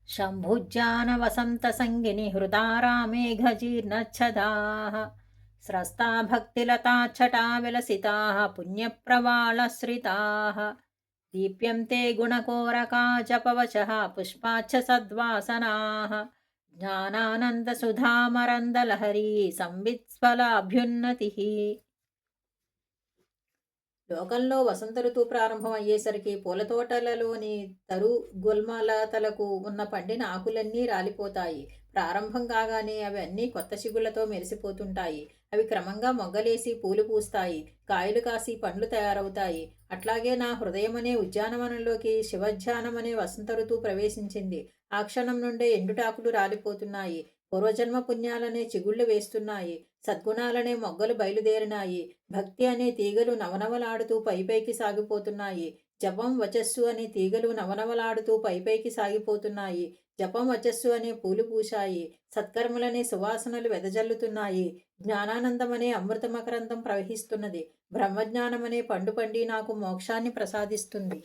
शम्भुज्जानवसन्तसङ्गिनि हृदारामेघजीर्णच्छदाः स्रस्ता भक्तिलताच्छटा विलसिताः पुण्यप्रवालश्रिताः दीप्यन्ते गुणकोरका जपवचः पुष्पाच्छ सद्वासनाः ज्ञानानन्दसुधामरन्दलहरी संवित्स्वलाभ्युन्नतिः। లోకంలో వసంత ఋతువు ప్రారంభం అయ్యేసరికి పూల తోటలలోని తరు గుల్మలతలకు ఉన్న పండిన ఆకులన్నీ రాలిపోతాయి. ప్రారంభం కాగానే అవి అన్నీ కొత్త చిగుళ్లతో మెరిసిపోతుంటాయి. అవి క్రమంగా మొగ్గలేసి పూలు పూస్తాయి, కాయలు కాసి పండ్లు తయారవుతాయి. అట్లాగే నా హృదయమనే ఉద్యానవనంలోకి శివధ్యానమనే వసంత ఋతువు ప్రవేశించింది. ఆ క్షణం నుండే ఎండుటాకులు రాలిపోతున్నాయి. పూర్వజన్మ పుణ్యాలనే చిగుళ్ళు వేస్తున్నాయి. సద్గుణాలనే మొగ్గలు బయలుదేరినాయి. భక్తి అనే తీగలు నవనవలాడుతూ పైపైకి సాగిపోతున్నాయి. జపం వచస్సు అనే తీగలు నవనవలాడుతూ పైపైకి సాగిపోతున్నాయి. జపం వచస్సు అనే పూలు పూశాయి. సత్కర్మలనే సువాసనలు వెదజల్లుతున్నాయి. జ్ఞానానందమనే అమృత మకరందం ప్రవహిస్తున్నది. బ్రహ్మజ్ఞానమనే పండు పండి నాకు మోక్షాన్ని ప్రసాదిస్తుంది.